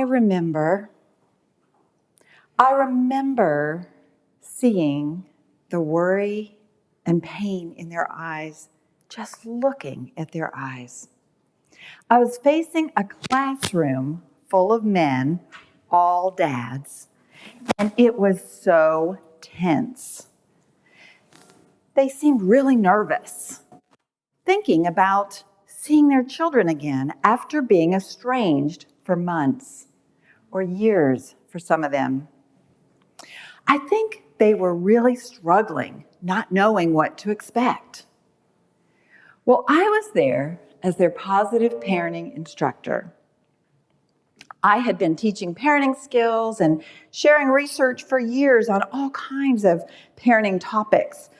remember seeing the worry and pain in their eyes, just looking at their eyes. I was facing a classroom full of men, all dads, and it was so tense. They seemed really nervous, thinking about seeing their children again after being estranged for months or years for some of them. I think they were really struggling, not knowing what to expect. Well, I was there as their positive parenting instructor. I had been teaching parenting skills and sharing research for years on all kinds of parenting topics,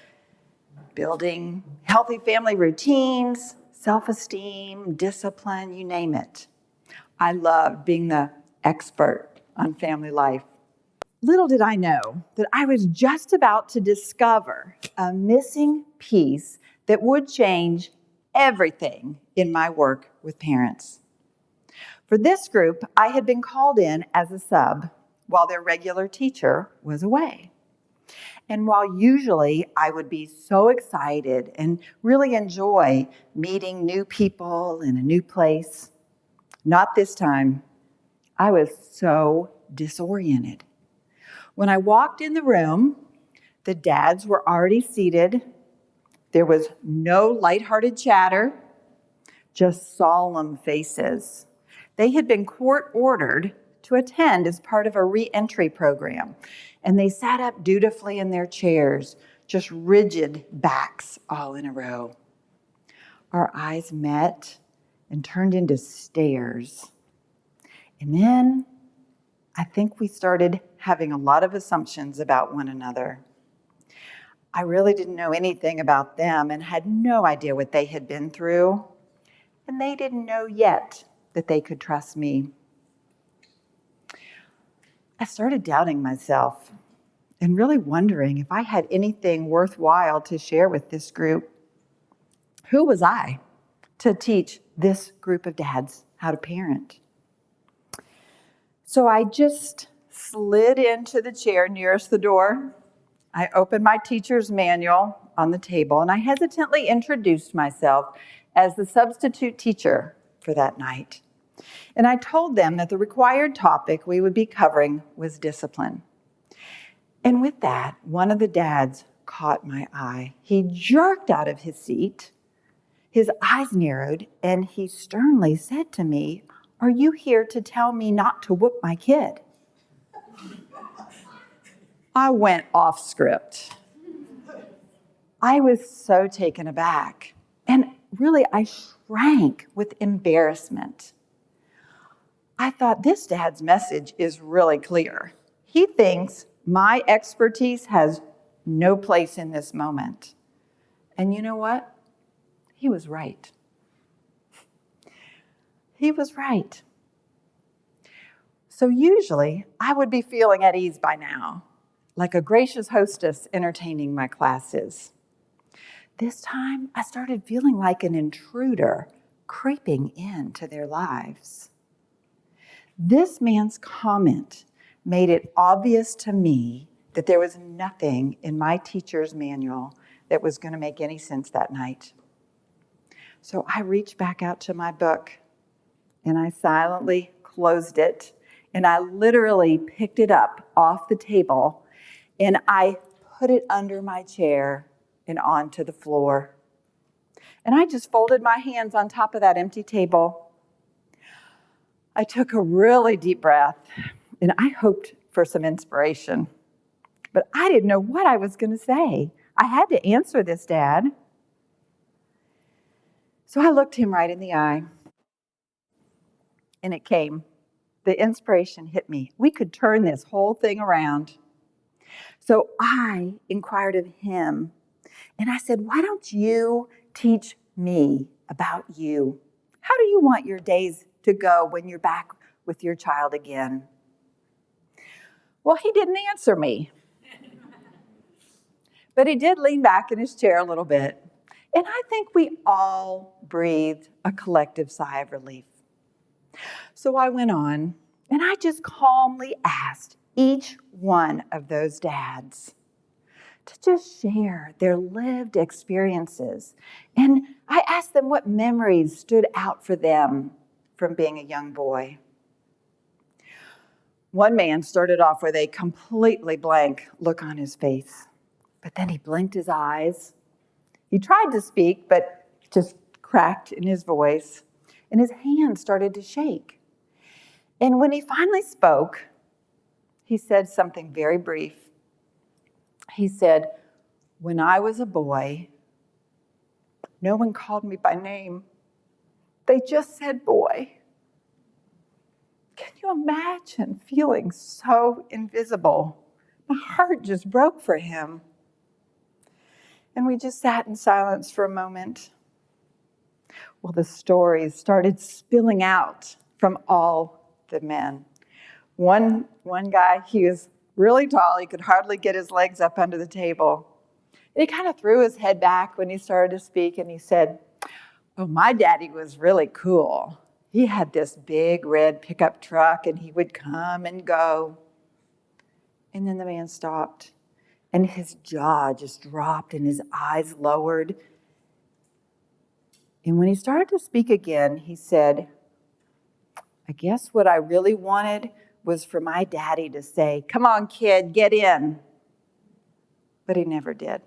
building healthy family routines, self-esteem, discipline, you name it. I loved being the expert on family life. Little did I know that I was just about to discover a missing piece that would change everything in my work with parents. For this group, I had been called in as a sub while their regular teacher was away. And while usually I would be so excited and really enjoy meeting new people in a new place, not this time. I was so disoriented. When I walked in the room, the dads were already seated. There was no lighthearted chatter, just solemn faces. They had been court-ordered to attend as part of a re-entry program, and they sat up dutifully in their chairs, just rigid backs all in a row. Our eyes met and turned into stares. And then I think we started having a lot of assumptions about one another. I really didn't know anything about them and had no idea what they had been through. And they didn't know yet that they could trust me. I started doubting myself and really wondering if I had anything worthwhile to share with this group. Who was I to teach this group of dads how to parent? So I just slid into the chair nearest the door. I opened my teacher's manual on the table, and I hesitantly introduced myself as the substitute teacher for that night. And I told them that the required topic we would be covering was discipline. And with that, one of the dads caught my eye. He jerked out of his seat, his eyes narrowed, and he sternly said to me, "Are you here to tell me not to whoop my kid?" I went off script. I was so taken aback. And really, I shrank with embarrassment. I thought this dad's message is really clear. He thinks my expertise has no place in this moment. And you know what? He was right. He was right. So usually, I would be feeling at ease by now, like a gracious hostess entertaining my classes. This time, I started feeling like an intruder creeping into their lives. This man's comment made it obvious to me that there was nothing in my teacher's manual that was going to make any sense that night. So I reached back out to my book, and I silently closed it, and I literally picked it up off the table, and I put it under my chair and onto the floor. And I just folded my hands on top of that empty table. I took a really deep breath, and I hoped for some inspiration. But I didn't know what I was going to say. I had to answer this dad. So I looked him right in the eye, and it came. The inspiration hit me. We could turn this whole thing around. So I inquired of him, and I said, "Why don't you teach me about you? How do you want your days to go when you're back with your child again?" Well, he didn't answer me. But he did lean back in his chair a little bit. And I think we all breathed a collective sigh of relief. So I went on, And I just calmly asked each one of those dads to just share their lived experiences. And I asked them what memories stood out for them from being a young boy. One man started off with a completely blank look on his face, but then he blinked his eyes. He tried to speak, but just cracked in his voice, and his hand started to shake. And when he finally spoke, he said something very brief. He said, "When I was a boy, no one called me by name. They just said boy." Can you imagine feeling so invisible? My heart just broke for him. And we just sat in silence for a moment. Well, the stories started spilling out from all the men. One guy, he was really tall. He could hardly get his legs up under the table. And he kind of threw his head back when he started to speak, and he said, "Oh, my daddy was really cool. He had this big red pickup truck, and he would come and go." And then the man stopped, and his jaw just dropped, and his eyes lowered. And when he started to speak again, he said, "I guess what I really wanted was for my daddy to say, 'Come on, kid, get in.'" But he never did.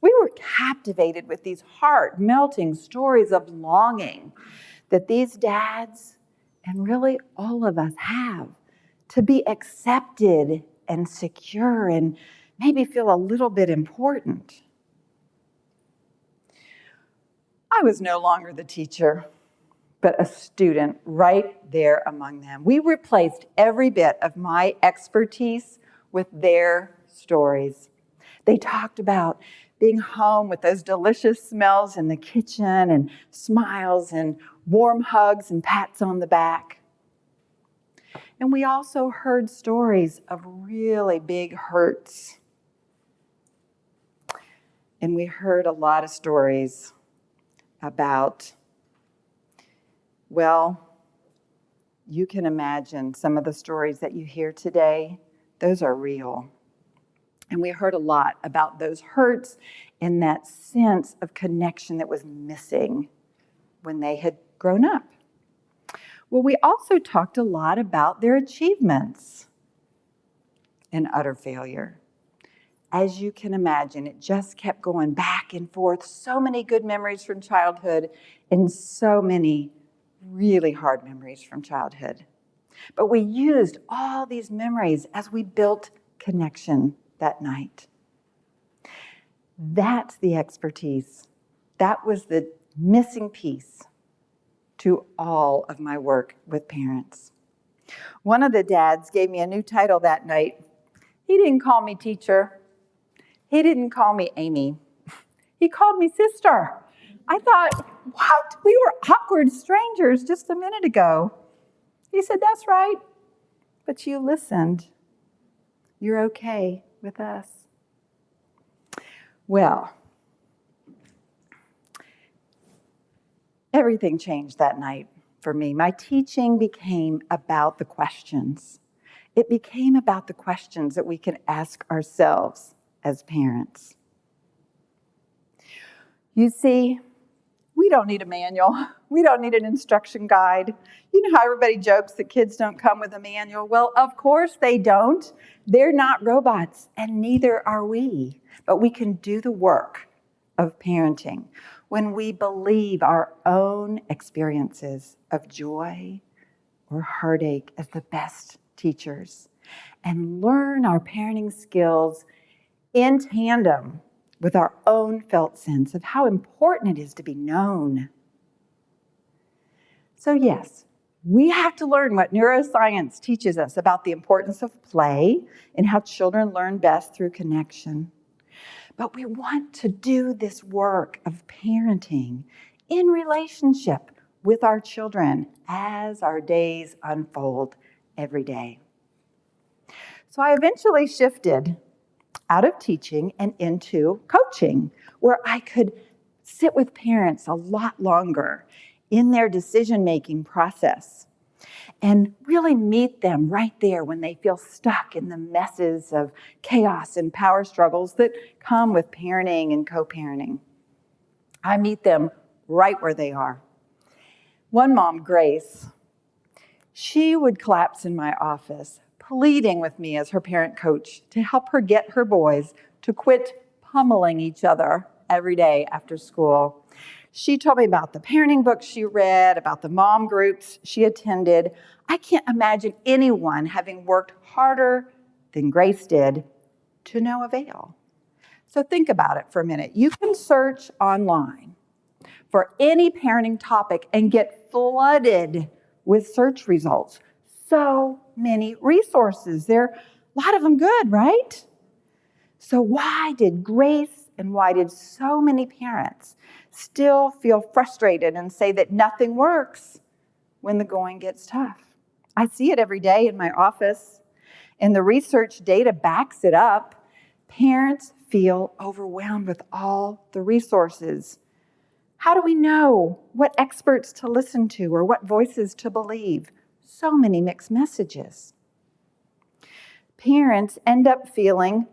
We were captivated with these heart-melting stories of longing that these dads, and really all of us, have to be accepted and secure and maybe feel a little bit important. I was no longer the teacher, but a student right there among them. We replaced every bit of my expertise with their stories. They talked about being home with those delicious smells in the kitchen and smiles and warm hugs and pats on the back. And we also heard stories of really big hurts. And we heard a lot of stories about, well, you can imagine some of the stories that you hear today, those are real. And we heard a lot about those hurts and that sense of connection that was missing when they had grown up. Well, we also talked a lot about their achievements and utter failure. As you can imagine, it just kept going back and forth. So many good memories from childhood and so many really hard memories from childhood. But we used all these memories as we built connection that night. That's the expertise. That was the missing piece to all of my work with parents. One of the dads gave me a new title that night. He didn't call me teacher. He didn't call me Amy. He called me sister. I thought, what? We were awkward strangers just a minute ago. He said, "That's right, but you listened. You're okay with us." Well, everything changed that night for me. My teaching became about the questions. It became about the questions that we can ask ourselves as parents. You see, we don't need a manual. We don't need an instruction guide. You know how everybody jokes that kids don't come with a manual? Well, of course they don't. They're not robots, and neither are we. But we can do the work of parenting when we believe our own experiences of joy or heartache as the best teachers and learn our parenting skills in tandem with our own felt sense of how important it is to be known. So yes, we have to learn what neuroscience teaches us about the importance of play and how children learn best through connection. But we want to do this work of parenting in relationship with our children as our days unfold every day. So I eventually shifted out of teaching and into coaching, where I could sit with parents a lot longer in their decision-making process and really meet them right there when they feel stuck in the messes of chaos and power struggles that come with parenting and co-parenting. I meet them right where they are. One mom, Grace, she would collapse in my office, pleading with me as her parent coach to help her get her boys to quit pummeling each other every day after school. She told me about the parenting books she read, about the mom groups she attended. I can't imagine anyone having worked harder than Grace did to no avail. So think about it for a minute. You can search online for any parenting topic and get flooded with search results. So many resources. There are a lot of them good, right? So why did Grace and why did so many parents still feel frustrated and say that nothing works when the going gets tough? I see it every day in my office, and the research data backs it up. Parents feel overwhelmed with all the resources. How do we know what experts to listen to or what voices to believe? So many mixed messages. Parents end up feeling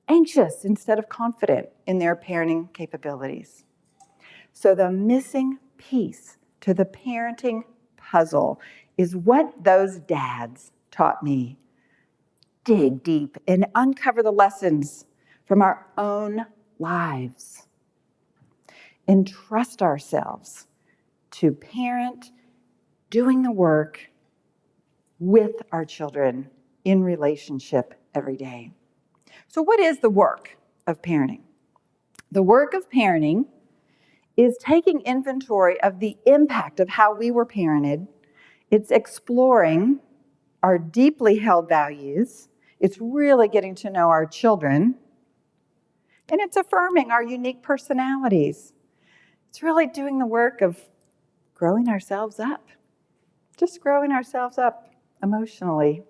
anxious instead of confident in their parenting capabilities. So the missing piece to the parenting puzzle is what those dads taught me. Dig deep and uncover the lessons from our own lives. And trust ourselves to parent, doing the work with our children in relationship every day. So what is the work of parenting? The work of parenting is taking inventory of the impact of how we were parented. It's exploring our deeply held values. It's really getting to know our children. And it's affirming our unique personalities. It's really doing the work of growing ourselves up, just growing ourselves up emotionally.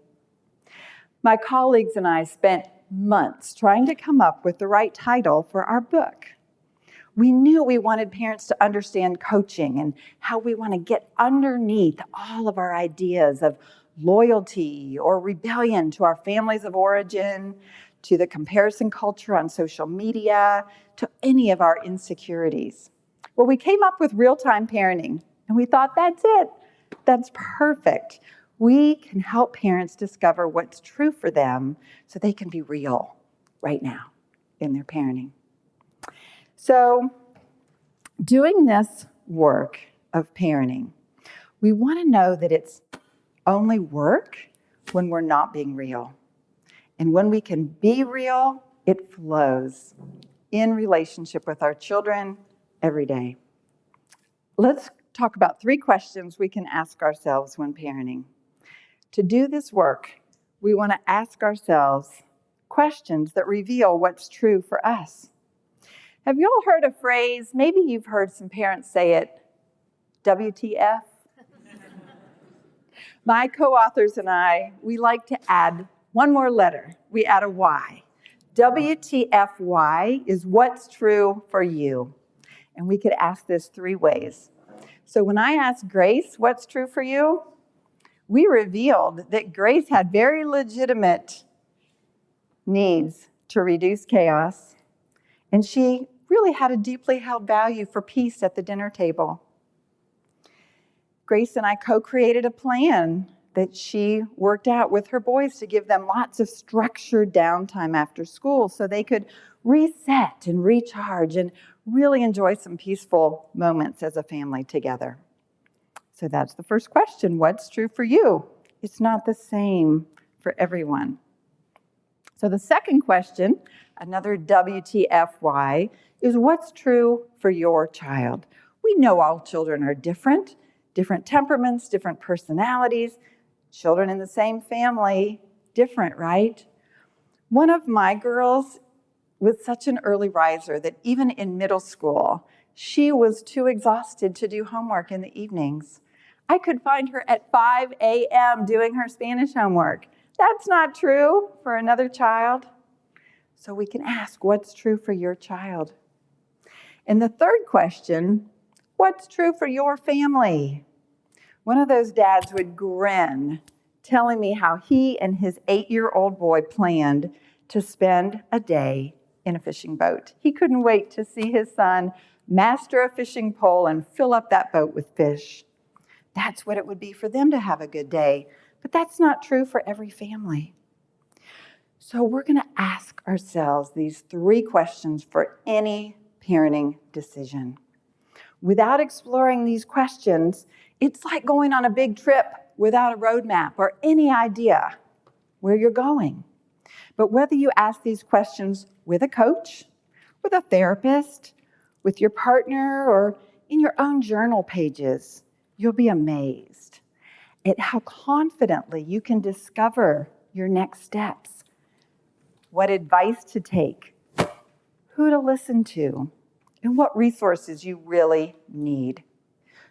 My colleagues and I spent months trying to come up with the right title for our book. We knew we wanted parents to understand coaching and how we want to get underneath all of our ideas of loyalty or rebellion to our families of origin, to the comparison culture on social media, to any of our insecurities. Well, we came up with real-time parenting, and we thought, that's it. That's perfect. We can help parents discover what's true for them so they can be real right now in their parenting. So, doing this work of parenting, we want to know that it's only work when we're not being real. And when we can be real, it flows in relationship with our children every day. Let's talk about 3 questions we can ask ourselves when parenting. To do this work, we want to ask ourselves questions that reveal what's true for us. Have you all heard a phrase, maybe you've heard some parents say it, WTF? My co-authors and I, we like to add one more letter. We add a Y. WTFY is what's true for you. And we could ask this 3 ways. So when I asked Grace, what's true for you? We revealed that Grace had very legitimate needs to reduce chaos, and she really had a deeply held value for peace at the dinner table. Grace and I co-created a plan that she worked out with her boys to give them lots of structured downtime after school so they could reset and recharge and really enjoy some peaceful moments as a family together. So that's the first question. What's true for you? It's not the same for everyone. So the second question, another WTFY, is what's true for your child? We know all children are different temperaments, different personalities. Children in the same family, different, right? One of my girls was such an early riser that even in middle school, she was too exhausted to do homework in the evenings. I could find her at 5 a.m. doing her Spanish homework. That's not true for another child. So we can ask, what's true for your child? And the third question, what's true for your family? One of those dads would grin, telling me how he and his 8-year-old boy planned to spend a day in a fishing boat. He couldn't wait to see his son master a fishing pole and fill up that boat with fish. That's what it would be for them to have a good day. But that's not true for every family. So we're going to ask ourselves these 3 questions for any parenting decision. Without exploring these questions, it's like going on a big trip without a roadmap or any idea where you're going. But whether you ask these questions with a coach, with a therapist, with your partner, or in your own journal pages, you'll be amazed at how confidently you can discover your next steps, what advice to take, who to listen to, and what resources you really need.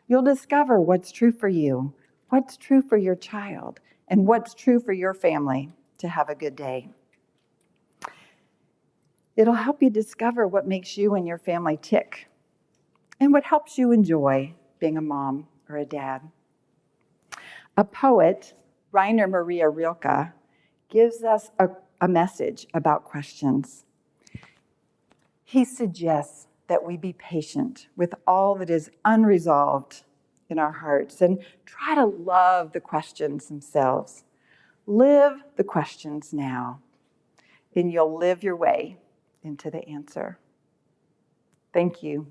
You'll discover what's true for you, what's true for your child, and what's true for your family to have a good day. It'll help you discover what makes you and your family tick and what helps you enjoy being a mom or a dad. A poet, Rainer Maria Rilke, gives us a message about questions. He suggests that we be patient with all that is unresolved in our hearts and try to love the questions themselves. Live the questions now, and you'll live your way into the answer. Thank you.